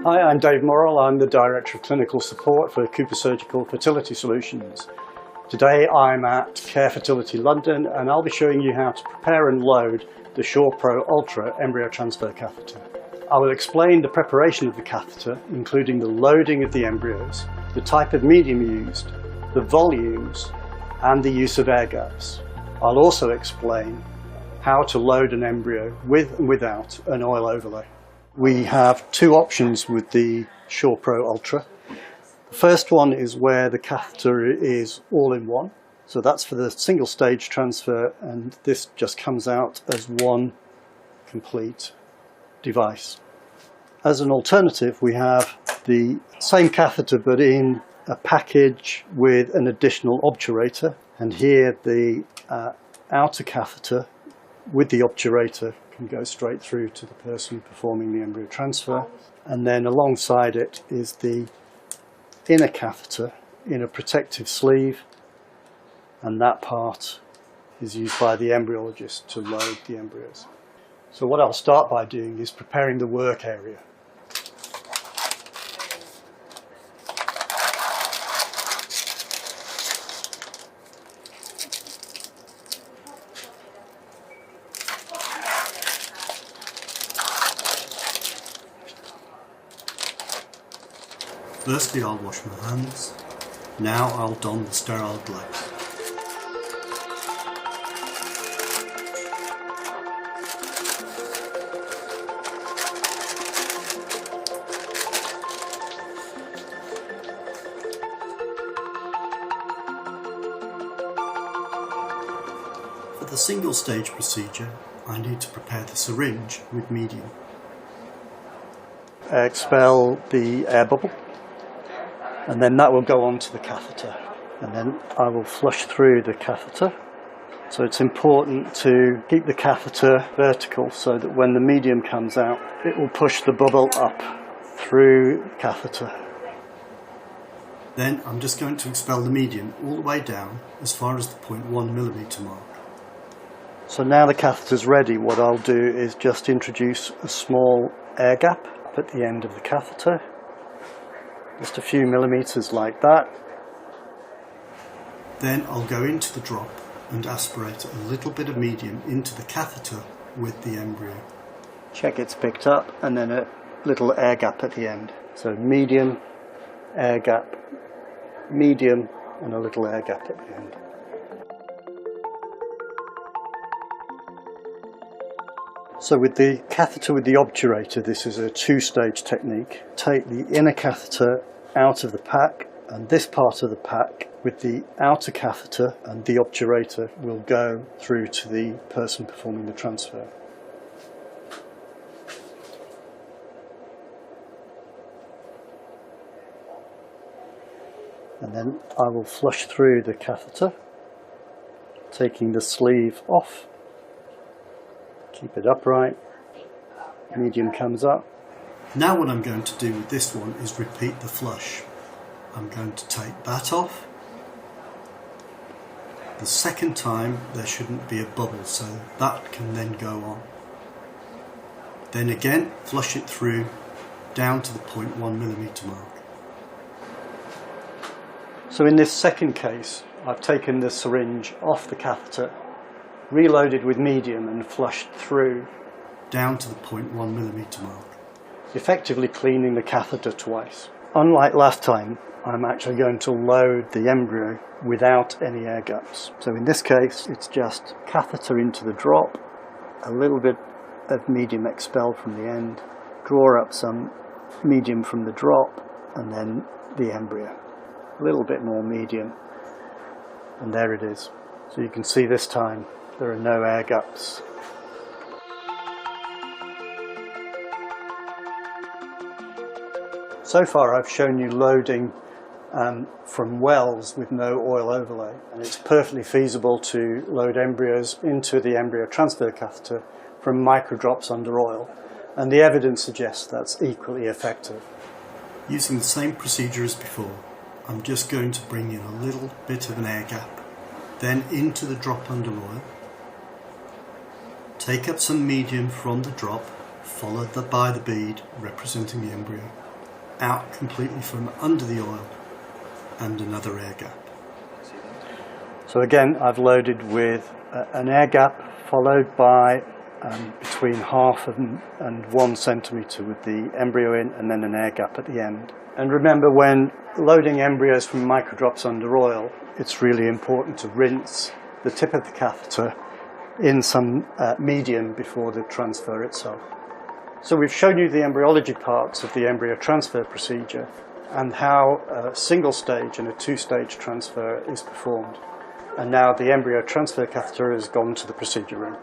Hi, I'm Dave Morrell. I'm the Director of Clinical Support for Cooper Surgical Fertility Solutions. Today I'm at Care Fertility London and I'll be showing you how to prepare and load the SurePro Ultra embryo transfer catheter. I will explain the preparation of the catheter, including the loading of the embryos, the type of medium used, the volumes, and the use of air gaps. I'll also explain how to load an embryo with and without an oil overlay. We have two options with the SurePro Ultra. The first one is where the catheter is all-in-one. So that's for the single stage transfer, and this just comes out as one complete device. As an alternative, we have the same catheter but in a package with an additional obturator, and here the outer catheter with the obturator can go straight through to the person performing the embryo transfer, and then alongside it is the inner catheter in a protective sleeve, and that part is used by the embryologist to load the embryos. So what I'll start by doing is preparing the work area. Firstly, I'll wash my hands. Now I'll don the sterile gloves. For the single stage procedure, I need to prepare the syringe with medium. Expel the air bubble, and then that will go onto the catheter, and then I will flush through the catheter. So it's important to keep the catheter vertical so that when the medium comes out, it will push the bubble up through the catheter. Then I'm just going to expel the medium all the way down as far as the 0.1mm mark. So now the catheter's ready, what I'll do is just introduce a small air gap at the end of the catheter. Just a few millimeters like that. Then I'll go into the drop and aspirate a little bit of medium into the catheter with the embryo. Check it's picked up, and then a little air gap at the end. So medium, air gap, medium, and a little air gap at the end. So with the catheter with the obturator, this is a two-stage technique. Take the inner catheter out of the pack, and this part of the pack with the outer catheter and the obturator will go through to the person performing the transfer. And then I will flush through the catheter, taking the sleeve off. Keep it upright, medium comes up. Now what I'm going to do with this one is repeat the flush. I'm going to take that off. The second time there shouldn't be a bubble, so that can then go on. Then again flush it through down to the 0.1mm mark. So in this second case, I've taken the syringe off the catheter, reloaded with medium and flushed through down to the 0.1mm mark, effectively cleaning the catheter twice. Unlike last time, I'm actually going to load the embryo without any air gaps. So in this case, it's just catheter into the drop, a little bit of medium expelled from the end, draw up some medium from the drop, and then the embryo. A little bit more medium, and there it is. So you can see this time there are no air gaps. So far I've shown you loading from wells with no oil overlay, and it's perfectly feasible to load embryos into the embryo transfer catheter from microdrops under oil, and the evidence suggests that's equally effective. Using the same procedure as before, I'm just going to bring in a little bit of an air gap, then into the drop under oil. Take up some medium from the drop, followed by the bead representing the embryo. out completely from under the oil and another air gap. So again, I've loaded with an air gap followed by between 0.5 and 1 centimetre with the embryo in, and then an air gap at the end. And remember, when loading embryos from microdrops under oil, it's really important to rinse the tip of the catheter in some medium before the transfer itself. So we've shown you the embryology parts of the embryo transfer procedure and how a single stage and a two-stage transfer is performed. And now the embryo transfer catheter has gone to the procedure room.